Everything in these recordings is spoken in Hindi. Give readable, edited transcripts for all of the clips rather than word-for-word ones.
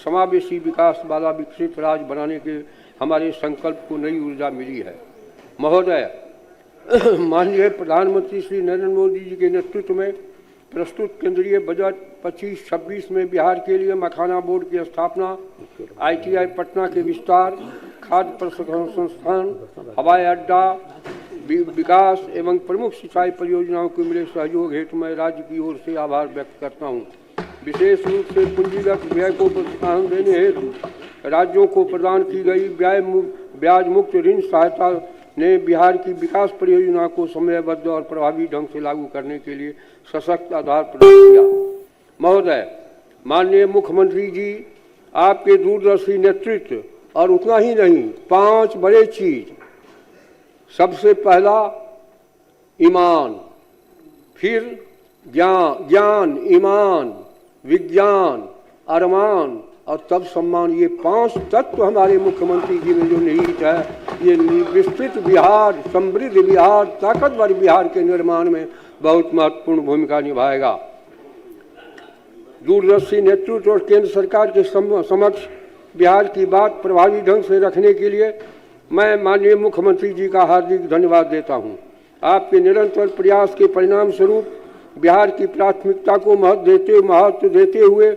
समावेशी विकास वाला विकसित राज्य बनाने के हमारे संकल्प को नई ऊर्जा मिली है। महोदय, माननीय प्रधानमंत्री श्री नरेंद्र मोदी जी के नेतृत्व में प्रस्तुत केंद्रीय बजट 25-26 में बिहार के लिए मखाना बोर्ड की स्थापना, ITI पटना के विस्तार, खाद्य प्रसंस्करण संस्थान, हवाई अड्डा विकास एवं प्रमुख सिंचाई परियोजनाओं को मिले सहयोग हेतु मैं राज्य की ओर से आभार व्यक्त करता हूँ। विशेष रूप से पूंजीगत व्यय को प्रोत्साहन देने हेतु राज्यों को प्रदान की गई ब्याज मुक्त ऋण सहायता ने बिहार की विकास परियोजना को समयबद्ध और प्रभावी ढंग से लागू करने के लिए सशक्त आधार प्रदान किया। महोदय, माननीय मुख्यमंत्री जी, आपके दूरदर्शी नेतृत्व और उतना ही नहीं, 5 बड़े चीज। सबसे पहला ईमान, फिर ज्ञान, ईमान, विज्ञान, अरमान और तब सम्मान। ये 5 तत्व हमारे मुख्यमंत्री जी में जो निहित है, ये विस्तृत बिहार, समृद्ध बिहार, ताकतवर बिहार के निर्माण में बहुत महत्वपूर्ण भूमिका निभाएगा। दूरदर्शी नेतृत्व और केंद्र सरकार के समक्ष बिहार की बात प्रभावी ढंग से रखने के लिए मैं माननीय मुख्यमंत्री जी का हार्दिक धन्यवाद देता हूं। आपके निरंतर प्रयास के परिणाम स्वरूप बिहार की प्राथमिकता को महत्व देते हुए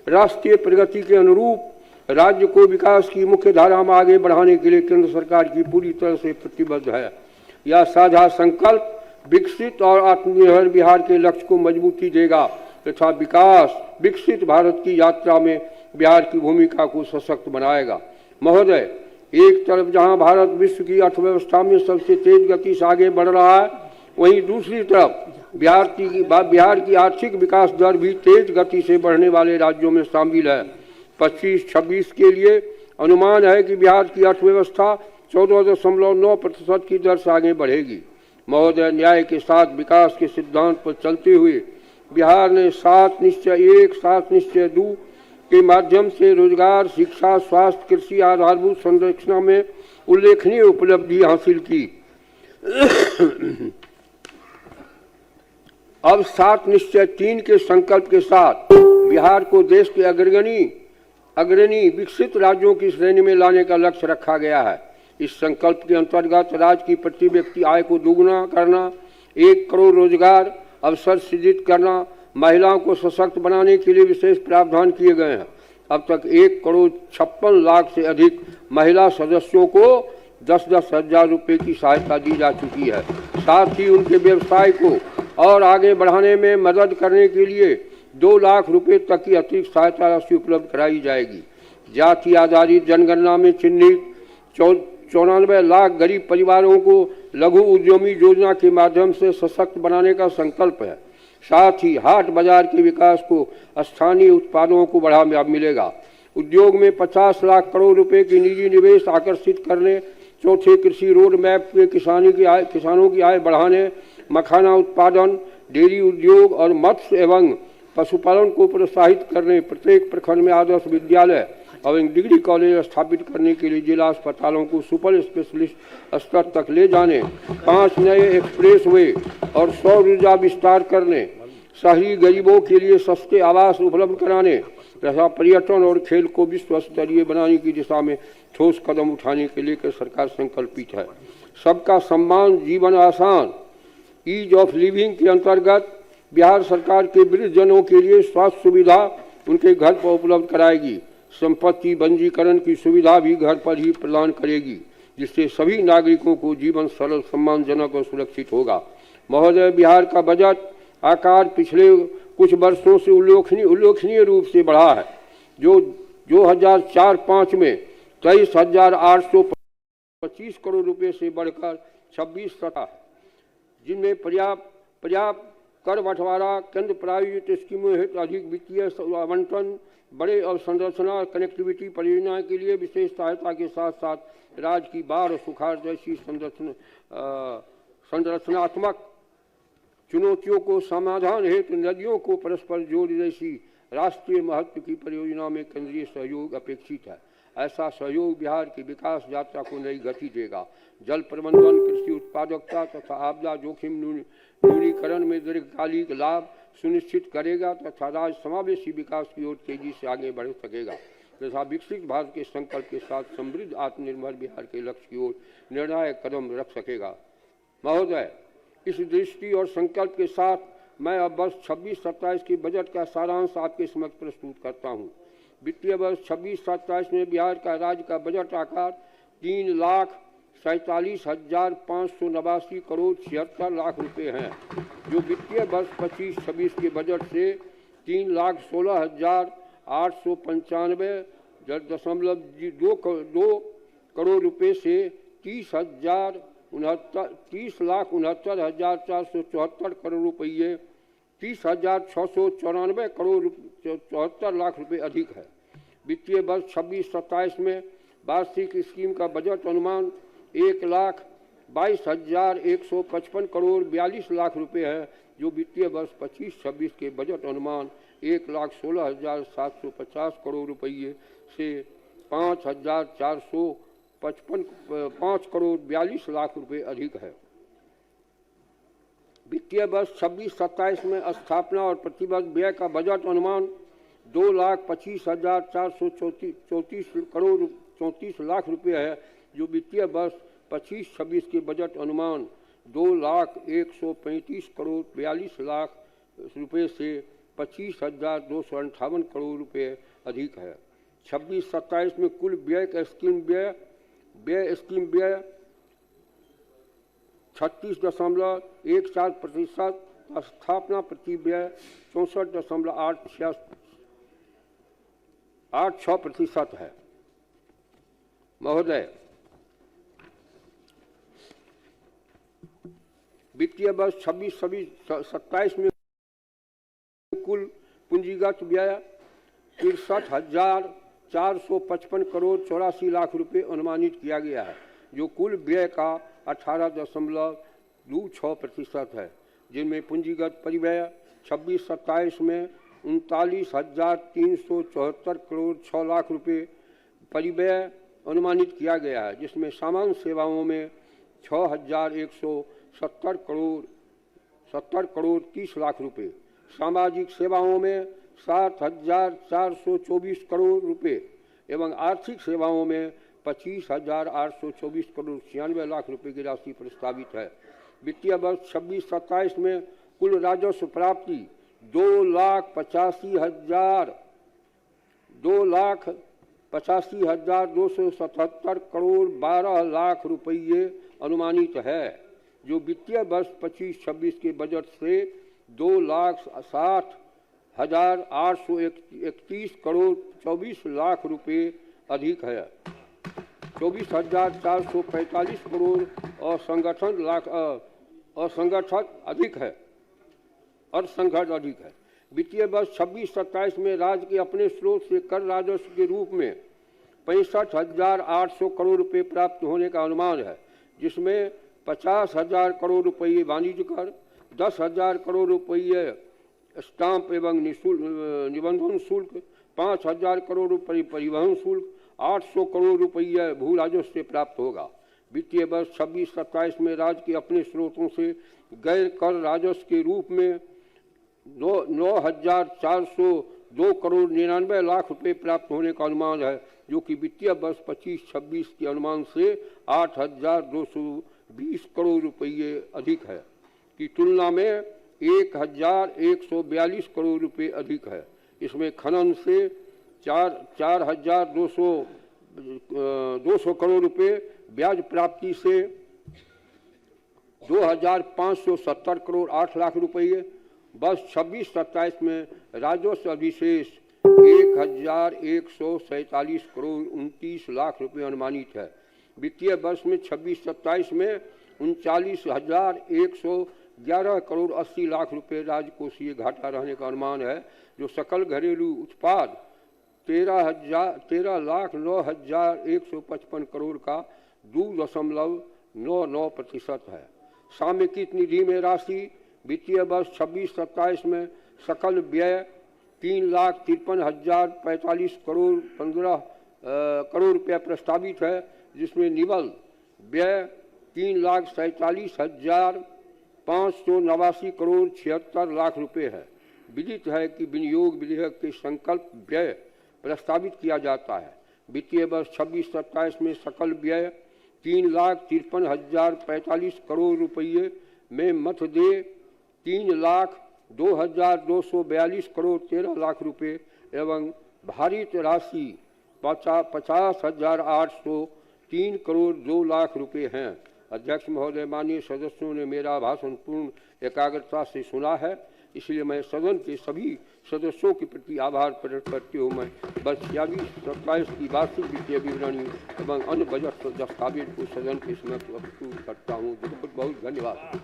राष्ट्रीय प्रगति के अनुरूप राज्य को विकास की मुख्य धारा में आगे बढ़ाने के लिए केंद्र सरकार की पूरी तरह से प्रतिबद्ध है। यह साझा संकल्प विकसित और आत्मनिर्भर बिहार के लक्ष्य को मजबूती देगा तथा विकसित भारत की यात्रा में बिहार की भूमिका को सशक्त बनाएगा। महोदय, एक तरफ जहां भारत विश्व की अर्थव्यवस्था में सबसे तेज गति से आगे बढ़ रहा है, वहीं दूसरी तरफ बिहार की आर्थिक विकास दर भी तेज गति से बढ़ने वाले राज्यों में शामिल है। 25-26 के लिए अनुमान है कि बिहार की अर्थव्यवस्था 14.9% की दर से आगे बढ़ेगी। महोदय, न्याय के साथ विकास के सिद्धांत पर चलते हुए बिहार ने 7 निश्चय 1, 7 निश्चय 2 के माध्यम से रोजगार, शिक्षा, स्वास्थ्य, कृषि आधारभूत संरचना में उल्लेखनीय उपलब्धि हासिल की। अब 7 निश्चय 3 के संकल्प के साथ बिहार को देश के अग्रणी विकसित राज्यों की श्रेणी में लाने का लक्ष्य रखा गया है। इस संकल्प के अंतर्गत राज्य की प्रति व्यक्ति आय को दोगुना करना, 1 करोड़ रोजगार अवसर सृजित करना, महिलाओं को सशक्त बनाने के लिए विशेष प्रावधान किए गए हैं। अब तक 1,56,00,000 लाख से अधिक महिला सदस्यों को 10-10 हजार रुपये की सहायता दी जा चुकी है। साथ ही उनके व्यवसाय को और आगे बढ़ाने में मदद करने के लिए 2 लाख रुपये तक की अतिरिक्त सहायता राशि उपलब्ध कराई जाएगी। जाति आधारित जनगणना में चिन्हित 94 लाख गरीब परिवारों को लघु उद्यमी योजना के माध्यम से सशक्त बनाने का संकल्प है। साथ ही हाट बाजार के विकास को स्थानीय उत्पादों को बढ़ावा मिलेगा। उद्योग में 50 लाख करोड़ रुपए की निजी निवेश आकर्षित करने, चौथे कृषि रोड मैप में किसानों की आय बढ़ाने, मखाना उत्पादन, डेयरी उद्योग और मत्स्य एवं पशुपालन को प्रोत्साहित करने, प्रत्येक प्रखंड में आदर्श विद्यालय एवं डिग्री कॉलेज स्थापित करने के लिए जिला अस्पतालों को सुपर स्पेशलिस्ट स्तर तक ले जाने, 5 नए एक्सप्रेस वे और सौर ऊर्जा विस्तार करने, शहरी गरीबों के लिए सस्ते आवास उपलब्ध कराने तथा पर्यटन और खेल को विश्व स्तरीय बनाने की दिशा में ठोस कदम उठाने के लिए सरकार संकल्पित है। सबका सम्मान, जीवन आसान, ईज ऑफ लिविंग के अंतर्गत बिहार सरकार के वृद्धजनों के लिए स्वास्थ्य सुविधा उनके घर पर उपलब्ध कराएगी। संपत्ति पंजीकरण की सुविधा भी घर पर ही प्रदान करेगी, जिससे सभी नागरिकों को जीवन सरल, सम्मानजनक और सुरक्षित होगा। महोदय, बिहार का बजट आकार पिछले कुछ वर्षों से उल्लेखनीय रूप से बढ़ा है, जो 2004-05 में 23,825 करोड़ रुपए से बढ़कर 26 था, जिनमें पर्याप्त कर बंटवारा, केंद्र प्रायोजित स्कीमों हेतु अधिक वित्तीय आवंटन, बड़े अवसंरचना और कनेक्टिविटी परियोजना के लिए विशेष सहायता के साथ साथ राज्य की बाढ़ और सुखाड़ जैसी संरचनात्मक चुनौतियों को समाधान हेतु नदियों को परस्पर जोड़ जैसी राष्ट्रीय महत्व की परियोजना में केंद्रीय सहयोग अपेक्षित है। ऐसा सहयोग बिहार की विकास यात्रा को नई गति देगा। जल प्रबंधन, कृषि उत्पादकता तथा आपदा जोखिम न्यूनीकरण में दीर्घकालिक लाभ सुनिश्चित करेगा तथा राज्य समावेशी विकास की ओर तेजी से आगे बढ़ सकेगा। तथा विकसित भारत के संकल्प के साथ समृद्ध आत्मनिर्भर बिहार के लक्ष्य की ओर निर्णायक कदम रख सकेगा। महोदय, इस दृष्टि और संकल्प के साथ मैं अब वर्ष 26-27 के बजट का सारांश आपके समक्ष प्रस्तुत करता हूँ। वित्तीय वर्ष 26-27 में बिहार का राज्य का बजट आकार 3,47,589 करोड़ 76 लाख रुपए हैं, जो वित्तीय वर्ष 25-26 के बजट से 3,16,895.2 करोड़ रुपए से 30,69,474 करोड़ रुपये 30,694 करोड़ 74 लाख रुपए अधिक है। वित्तीय वर्ष 26-27 में वार्षिक स्कीम का बजट अनुमान 1,22,155 करोड़ 42 लाख रुपए है, जो वित्तीय वर्ष 25-26 के बजट अनुमान 1,16,750 करोड़ रुपये से 5,455 करोड़ 42 लाख रुपए अधिक है। वित्तीय वर्ष 26-27 में स्थापना और प्रतिवर्ष व्यय का बजट अनुमान 2,25,434 करोड़ 34 लाख रुपए है, जो वित्तीय वर्ष 25-26 के बजट अनुमान 2,01,35 करोड़ 42 लाख रुपए से 25,258 करोड़ रुपए अधिक है। 26-27 में कुल व्यय का स्कीम व्यय 36.14%, स्थापना प्रति व्यय 64.86% है। महोदय, वित्तीय वर्ष 26-27 में कुल पूंजीगत व्यय 63,455 करोड़ 84 लाख रुपए अनुमानित किया गया है, जो कुल व्यय का 18.26% है, जिनमें पूंजीगत परिव्यय 26-27 में 39,374 करोड़ 6 लाख रुपए परिव्यय अनुमानित किया गया है, जिसमें सामान्य सेवाओं में 6,170 करोड़ 30 लाख रुपए, सामाजिक सेवाओं में 7,424 करोड़ रुपए एवं आर्थिक सेवाओं में 25,824 करोड़ 96 लाख रुपए की राशि प्रस्तावित है। वित्तीय वर्ष 26-27 में कुल राजस्व प्राप्ति 2,85,277 करोड़ 12 लाख रुपये अनुमानित है, जो वित्तीय वर्ष 25-26 के बजट से 2,60,831 करोड़ 24 लाख रुपए अधिक है। 24,445 करोड़ असंगठित अधिक है। वित्तीय वर्ष 26-27 में राज्य के अपने स्रोत से कर राजस्व के रूप में 65,800 करोड़ रुपए प्राप्त होने का अनुमान है, जिसमें 50,000 करोड़ रुपये वाणिज्य कर, 10,000 करोड़ रुपये स्टाम्प एवं निबंधन शुल्क, 5,000 करोड़ रुपये परिवहन शुल्क, 800 करोड़ रुपये भू राजस्व से प्राप्त होगा। वित्तीय वर्ष 26-27 में राज्य के अपने स्रोतों से गैर कर राजस्व के रूप में 9,402 करोड़ 99 लाख रुपए प्राप्त होने का अनुमान है, जो कि वित्तीय वर्ष 25-26 के अनुमान से 8,220 करोड़ रुपये अधिक है की तुलना में 1,142 करोड़ रुपये अधिक है। इसमें खनन से 4,200 करोड़ रुपये, ब्याज प्राप्ति से 2,570 करोड़ 8 लाख रुपये, वर्ष 26-27 में राजस्व अधिशेष 1,147 करोड़ 29 लाख रुपये अनुमानित है। वित्तीय वर्ष में 26-27 में 39,111 करोड़ 80 लाख रुपये राजकोषीय घाटा रहने का अनुमान है, जो सकल घरेलू उत्पाद 13,09,155 करोड़ का 2.99% है। सामयिक निधि में राशि वित्तीय वर्ष 26-27 में सकल व्यय 3,53,045 करोड़ 15 करोड़ रुपया प्रस्तावित है, जिसमें निवल व्यय 3,47,589 करोड़ 76 लाख रुपए है। विदित है कि विनियोग विधेयक के संकल्प व्यय प्रस्तावित किया जाता है। वित्तीय वर्ष 26-27 में सकल व्यय 3,53,045 करोड़ रुपये में मध्य 3,02,242 करोड़ 13 लाख रुपये एवं भारित राशि 50,803 करोड़ 2 लाख रुपये हैं। अध्यक्ष महोदय, माननीय सदस्यों ने मेरा भाषण पूर्ण एकाग्रता से सुना है, इसलिए मैं सदन के सभी सदस्यों के प्रति आभार प्रकट करते हुए मैं वर्ष 26-27 की वार्षिक वित्तीय विवरणी एवं अन्य बजट दस्तावेज को सदन के समक्ष प्रस्तुत करता हूँ। बहुत बहुत धन्यवाद।